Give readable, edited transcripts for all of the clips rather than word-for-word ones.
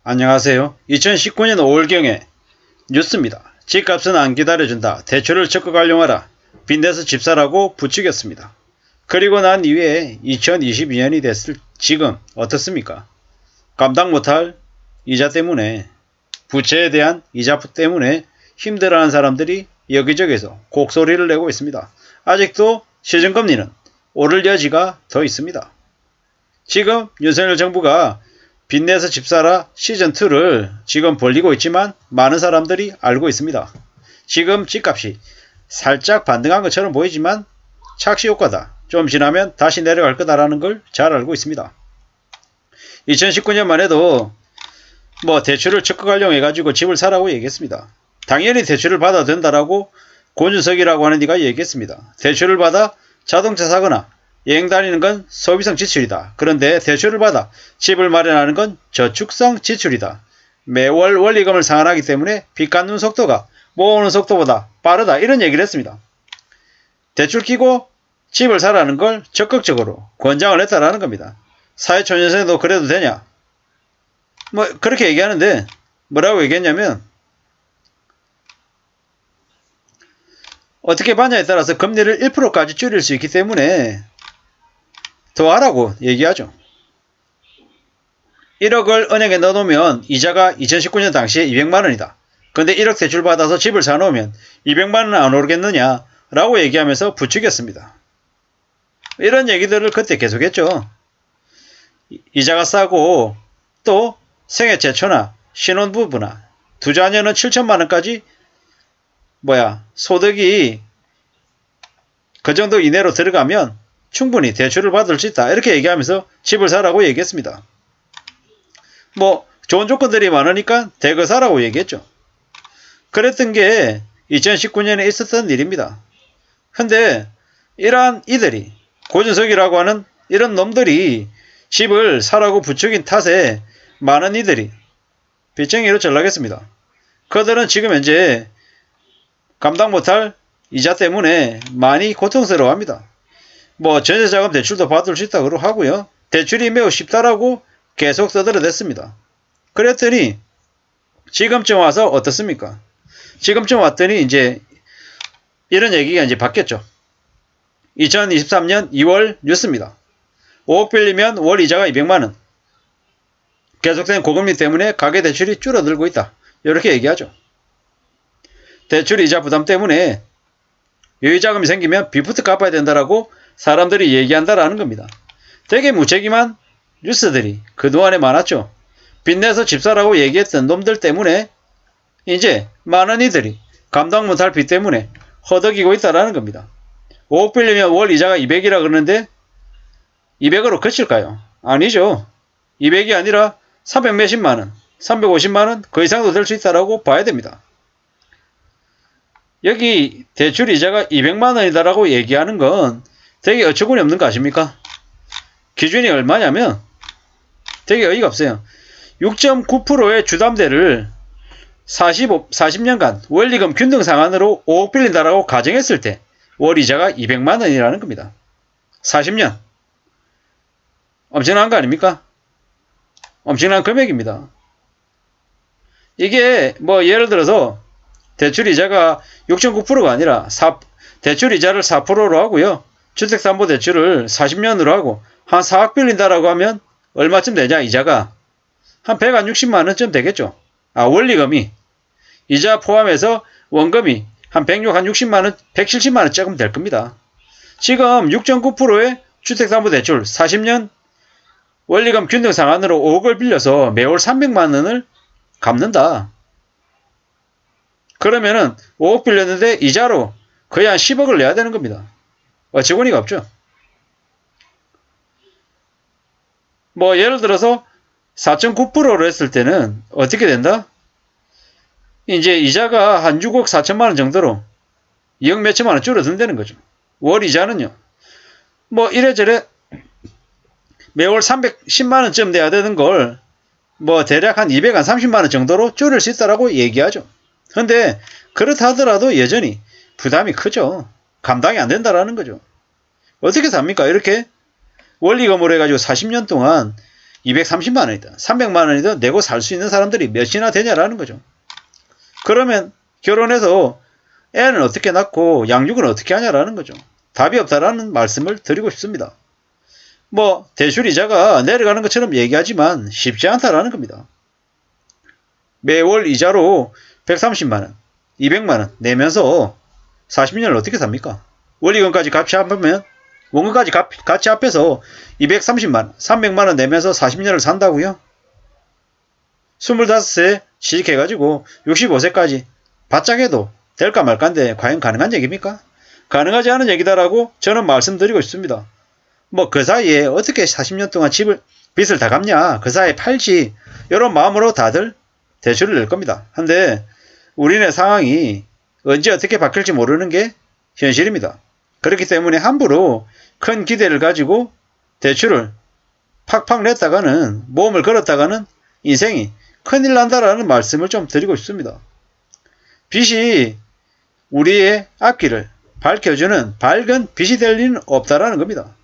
안녕하세요. 2019년 5월경에 뉴스입니다. 집값은 안 기다려준다. 대출을 적극 활용하라. 빚내서 집 사라고 부추겼습니다. 그리고 난 이후에 2022년이 됐을 지금 어떻습니까? 감당 못할 이자 때문에, 부채에 대한 이자 때문에 힘들어하는 사람들이 여기저기서 곡소리를 내고 있습니다. 아직도 시중금리는 오를 여지가 더 있습니다. 지금 윤석열 정부가 빚내서 집 사라 시즌2를 지금 벌리고 있지만 많은 사람들이 알고 있습니다. 지금 집값이 살짝 반등한 것처럼 보이지만 착시 효과다. 좀 지나면 다시 내려갈 거다라는 걸 잘 알고 있습니다. 2019년만 해도 대출을 적극 활용해가지고 집을 사라고 얘기했습니다. 당연히 대출을 받아도 된다라고 권준석이라고 하는 이가 얘기했습니다. 대출을 받아 자동차 사거나 여행 다니는 건 소비성 지출이다. 그런데 대출을 받아 집을 마련하는 건 저축성 지출이다. 매월 원리금을 상환하기 때문에 빚 갚는 속도가 모으는 속도보다 빠르다. 이런 얘기를 했습니다. 대출 끼고 집을 사라는 걸 적극적으로 권장을 했다라는 겁니다. 사회초년생도 그래도 되냐? 그렇게 얘기하는데 뭐라고 얘기했냐면 어떻게 받냐에 따라서 금리를 1%까지 줄일 수 있기 때문에 더 하라고 얘기하죠. 1억을 은행에 넣어놓으면 이자가 2019년 당시에 200만원이다. 근데 1억 대출 받아서 집을 사놓으면 200만원 안 오르겠느냐 라고 얘기하면서 부추겼습니다. 이런 얘기들을 그때 계속했죠. 이자가 싸고 또 생애 최초나 신혼부부나 두 자녀는 7천만원까지 소득이 그 정도 이내로 들어가면 충분히 대출을 받을 수 있다. 이렇게 얘기하면서 집을 사라고 얘기했습니다. 좋은 조건들이 많으니까 대거 사라고 얘기했죠. 그랬던 게 2019년에 있었던 일입니다. 근데 이러한 이들이 고준석이라고 하는 이런 놈들이 집을 사라고 부추긴 탓에 많은 이들이 빚쟁이로 전락했습니다. 그들은 지금 현재 감당 못할 이자 때문에 많이 고통스러워합니다. 전세자금 대출도 받을 수 있다고 하고요. 대출이 매우 쉽다라고 계속 떠들어댔습니다. 그랬더니 지금쯤 와서 어떻습니까? 지금쯤 왔더니 이제 이런 얘기가 이제 바뀌었죠. 2023년 2월 뉴스입니다. 5억 빌리면 월 이자가 200만원. 계속된 고금리 때문에 가계대출이 줄어들고 있다. 이렇게 얘기하죠. 대출 이자 부담 때문에 여유자금이 생기면 빚부터 갚아야 된다라고 사람들이 얘기한다라는 겁니다. 되게 무책임한 뉴스들이 그동안에 많았죠. 빚내서 집 사라고 얘기했던 놈들 때문에 이제 많은 이들이 감당 못할 빚 때문에 허덕이고 있다라는 겁니다. 5억 빌리면 월 이자가 200이라 그러는데 200으로 그칠까요? 아니죠. 200이 아니라 300 몇십만원, 350만원 그 이상도 될 수 있다라고 봐야 됩니다. 여기 대출 이자가 200만원이다라고 얘기하는 건 되게 어처구니 없는 거 아십니까? 기준이 얼마냐면 되게 어이가 없어요. 6.9%의 주담대를 40년간 원리금 균등 상환으로 5억 빌린다라고 가정했을 때 월 이자가 200만원이라는 겁니다. 40년. 엄청난 거 아닙니까? 엄청난 금액입니다. 이게 예를 들어서 대출 이자가 6.9%가 아니라 대출 이자를 4%로 하고요. 주택담보대출을 40년으로 하고 한 4억 빌린다라고 하면 얼마쯤 되냐 이자가? 한 160만원쯤 되겠죠. 원리금이. 이자 포함해서 원금이 한 160만원, 170만원 조금 될 겁니다. 지금 6.9%의 주택담보대출 40년 원리금 균등 상환으로 5억을 빌려서 매월 300만원을 갚는다. 그러면은 5억 빌렸는데 이자로 거의 한 10억을 내야 되는 겁니다. 어처구니가 없죠. 예를 들어서 4.9%로 했을 때는 어떻게 된다? 이제 이자가 한 6억 4천만원 정도로 2억 몇천만원 줄어든다는 거죠. 월 이자는요. 이래저래 매월 310만원쯤 돼야 되는 걸 대략 한 230만원 정도로 줄일 수 있다라고 얘기하죠. 근데 그렇다 하더라도 여전히 부담이 크죠. 감당이 안 된다라는 거죠. 어떻게 삽니까? 이렇게 원리금으로 해가지고 40년 동안 230만 원이든 300만 원이든 내고 살 수 있는 사람들이 몇이나 되냐라는 거죠. 그러면 결혼해서 애는 어떻게 낳고 양육은 어떻게 하냐라는 거죠. 답이 없다라는 말씀을 드리고 싶습니다. 뭐 대출이자가 내려가는 것처럼 얘기하지만 쉽지 않다라는 겁니다. 매월 이자로 130만원, 200만원 내면서 40년을 어떻게 삽니까? 원리금까지 같이 합하면 원금까지 같이 합해서 230만원, 300만원 내면서 40년을 산다고요? 25세 취직해가지고 65세까지 바짝 해도 될까 말까인데 과연 가능한 얘기입니까? 가능하지 않은 얘기다라고 저는 말씀드리고 싶습니다. 뭐 그 사이에 어떻게 40년 동안 빚을 다 갚냐, 그 사이에 팔지, 이런 마음으로 다들 대출을 낼 겁니다. 근데 우리네 상황이 언제 어떻게 바뀔지 모르는 게 현실입니다. 그렇기 때문에 함부로 큰 기대를 가지고 대출을 팍팍 냈다가는, 모험을 걸었다가는 인생이 큰일 난다라는 말씀을 좀 드리고 싶습니다. 빚이 우리의 앞길을 밝혀주는 밝은 빛이 될 리는 없다라는 겁니다.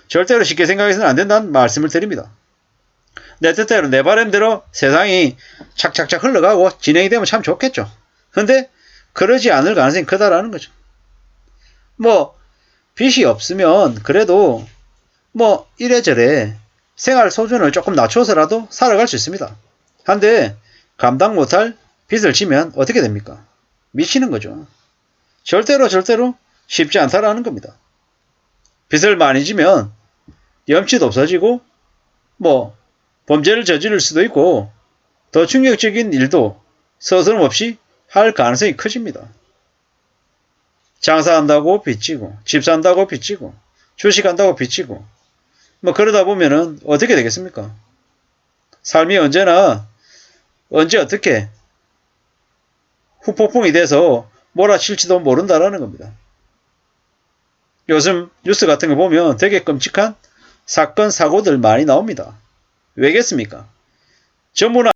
절대로 쉽게 생각해서는 안 된다는 말씀을 드립니다. 내 뜻대로 내 바람대로 세상이 착착착 흘러가고 진행이 되면 참 좋겠죠. 근데 그러지 않을 가능성이 크다라는 거죠. 뭐 빚이 없으면 그래도 뭐 이래저래 생활 수준을 조금 낮춰서라도 살아갈 수 있습니다. 한데 감당 못할 빚을 지면 어떻게 됩니까? 미치는 거죠. 절대로 쉽지 않다라는 겁니다. 빚을 많이 지면 염치도 없어지고 뭐 범죄를 저지를 수도 있고 더 충격적인 일도 서스럼없이 할 가능성이 커집니다. 장사한다고 빚지고, 집 산다고 빚지고, 주식한다고 빚지고, 뭐 그러다 보면은 어떻게 되겠습니까? 삶이 언제나 언제 어떻게 후폭풍이 돼서 몰아칠지도 모른다라는 겁니다. 요즘 뉴스 같은 거 보면 되게 끔찍한 사건 사고들 많이 나옵니다. 왜겠습니까? 전부는